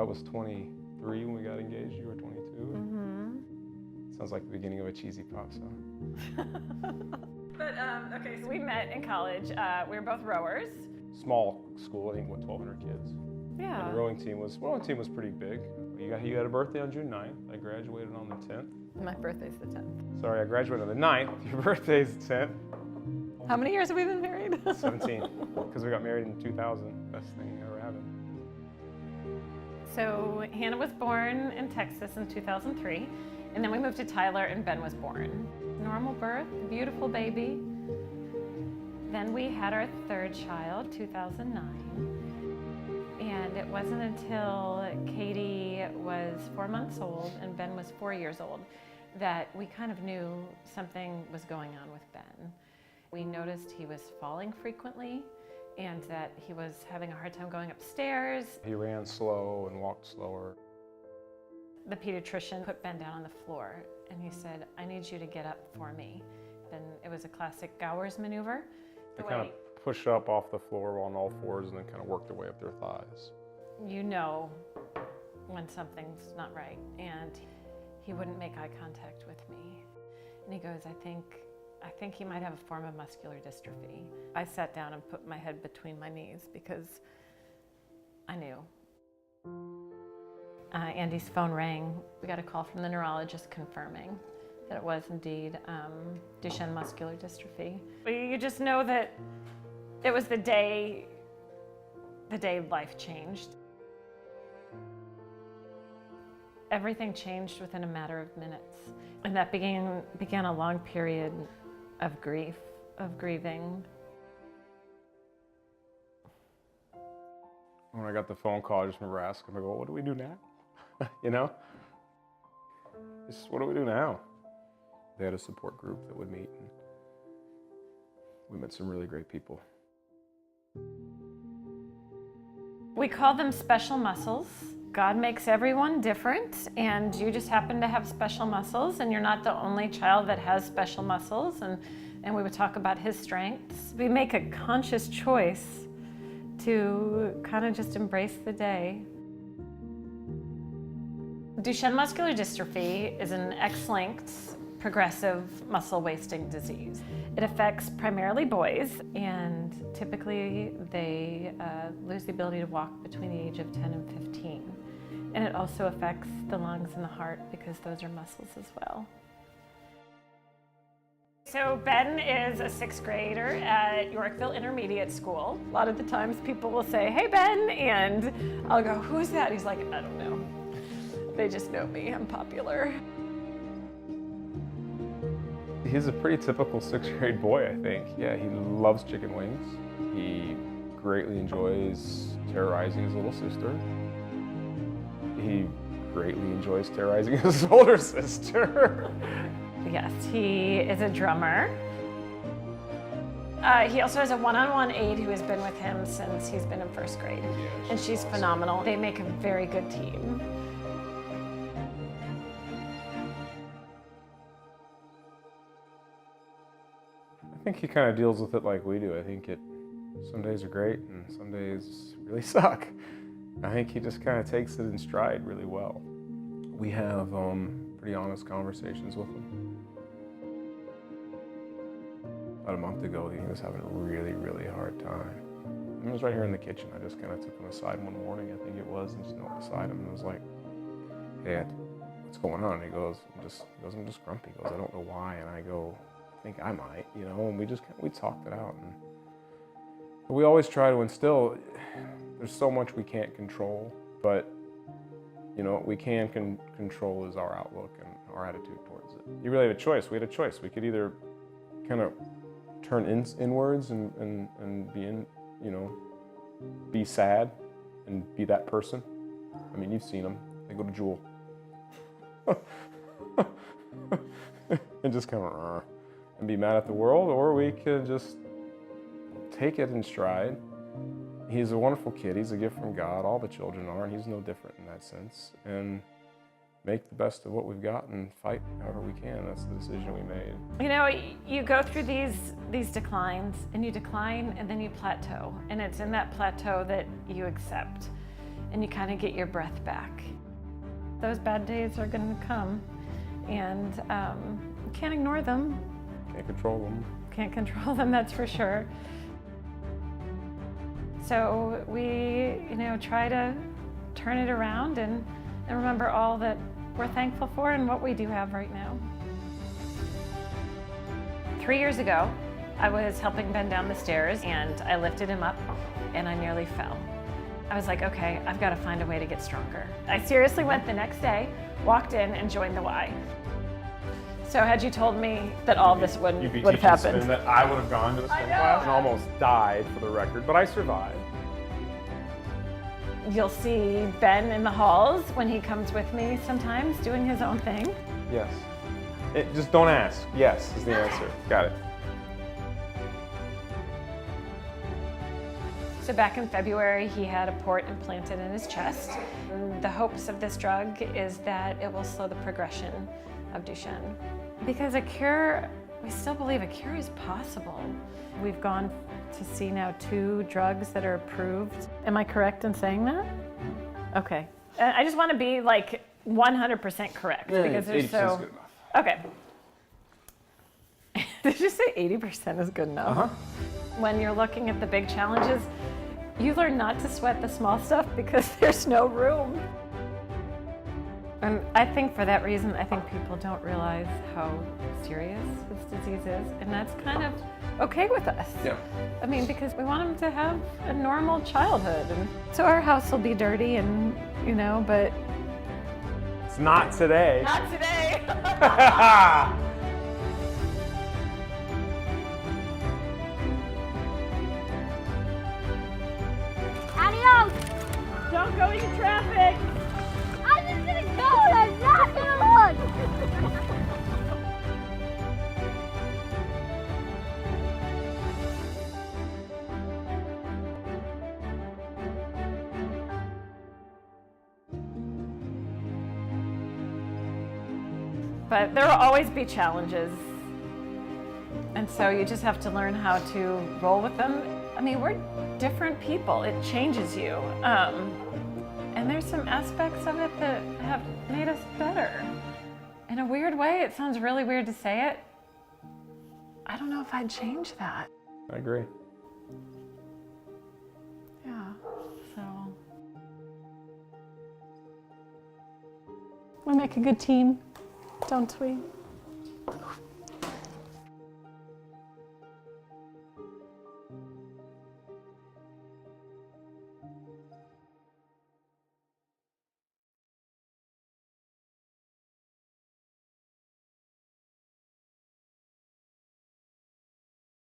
I was 23 when we got engaged. You were 22. Mm-hmm. Sounds like the beginning of a cheesy pop song. But, okay, so we met in college. We were both rowers. Small school, I think, 1,200 kids. Yeah. And the rowing team was pretty big. You had a birthday on June 9th. I graduated on the 10th. My birthday's the 10th. Sorry, I graduated on the 9th. Your birthday's the 10th. How many years have we been married? 17, because we got married in 2000. Best thing ever happened. So Hannah was born in Texas in 2003, and then we moved to Tyler and Ben was born. Normal birth, beautiful baby. Then we had our third child, 2009. And it wasn't until Katie was 4 months old and Ben was 4 years old that we kind of knew something was going on with Ben. We noticed he was falling frequently and that he was having a hard time going upstairs. He ran slow and walked slower. The pediatrician put Ben down on the floor and he said, "I need you to get up for me." And it was a classic Gower's maneuver. They kind of push up off the floor on all fours and then kind of work their way up their thighs. You know when something's not right. And he wouldn't make eye contact with me. And he goes, I think he might have a form of muscular dystrophy. I sat down and put my head between my knees because I knew. Andy's phone rang. We got a call from the neurologist confirming that it was indeed Duchenne muscular dystrophy. You just know that it was the day life changed. Everything changed within a matter of minutes. And that began a long period of grief, of grieving. When I got the phone call, I just remember asking him, I go, what do we do now? You know? What do we do now? They had a support group that would meet, and we met some really great people. We call them special muscles. God makes everyone different, and you just happen to have special muscles, and you're not the only child that has special muscles, and we would talk about his strengths. We make a conscious choice to kind of just embrace the day. Duchenne muscular dystrophy is an X-linked progressive muscle wasting disease. It affects primarily boys, and typically they lose the ability to walk between the age of 10 and 15. And it also affects the lungs and the heart because those are muscles as well. So Ben is a 6th grader at Yorkville Intermediate School. A lot of the times people will say, "Hey Ben," and I'll go, "Who's that?" He's like, "I don't know. They just know me, I'm popular." He's a pretty typical 6th grade boy, I think. Yeah, he loves chicken wings. He greatly enjoys terrorizing his little sister. He greatly enjoys terrorizing his older sister. Yes, he is a drummer. He also has a one-on-one aide who has been with him since he's been in 1st grade. Yeah, and she's awesome. phenomenal. They make a very good team. I think he kind of deals with it like we do. I think some days are great and some days really suck. I think he just kind of takes it in stride really well. We have pretty honest conversations with him. About a month ago, he was having a really, really hard time. He was right here in the kitchen. I just kind of took him aside one morning, I think it was, and just knelt beside him and was like, "Hey, what's going on?" And he goes, "I'm just grumpy." He goes, "I don't know why." And I go, "I think I might," you know, and we talked it out. And we always try to instill, there's so much we can't control, but you know, what we can control is our outlook and our attitude towards it. You really have a choice. We had a choice. We could either kind of turn inwards and be sad and be that person. I mean, you've seen them. They go to Jewel. And just kind of and be mad at the world, or we could just take it in stride. He's a wonderful kid. He's a gift from God. All the children are, and he's no different in that sense. And make the best of what we've got and fight however we can. That's the decision we made. You know, you go through these declines, and you decline, and then you plateau. And it's in that plateau that you accept. and you kind of get your breath back. Those bad days are going to come, and you can't ignore them. Can't control them. Can't control them, that's for sure. So we, try to turn it around and remember all that we're thankful for and what we do have right now. 3 years ago, I was helping Ben down the stairs and I lifted him up and I nearly fell. I was like, okay, I've got to find a way to get stronger. I seriously went the next day, walked in and joined the Y. So had you told me that all this would have happened, that I would have gone to the swim class and almost died, for the record, but I survived. You'll see Ben in the halls when he comes with me sometimes doing his own thing. Yes. Just don't ask. Yes is the answer. Got it. So back in February, he had a port implanted in his chest. The hopes of this drug is that it will slow the progression of Duchenne. Because a cure, we still believe a cure is possible. We've gone to see now 2 drugs that are approved. Am I correct in saying that? Okay. I just want to be like 100% correct because they're so. Good enough. Okay. Did you say 80% is good enough? Uh-huh. When you're looking at the big challenges, you learn not to sweat the small stuff because there's no room. And I think for that reason, I think people don't realize how serious this disease is, and that's kind of okay with us. Yeah. I mean, because we want them to have a normal childhood, and so our house will be dirty, and but It's not today. not today. Adios! Don't go into traffic. I'm just gonna go and I'm not gonna look! But there will always be challenges. And so you just have to learn how to roll with them. I mean, we're different people. It changes you. And there's some aspects of it that have made us better. In a weird way, it sounds really weird to say it. I don't know if I'd change that. I agree. Yeah, so. We make a good team, don't we?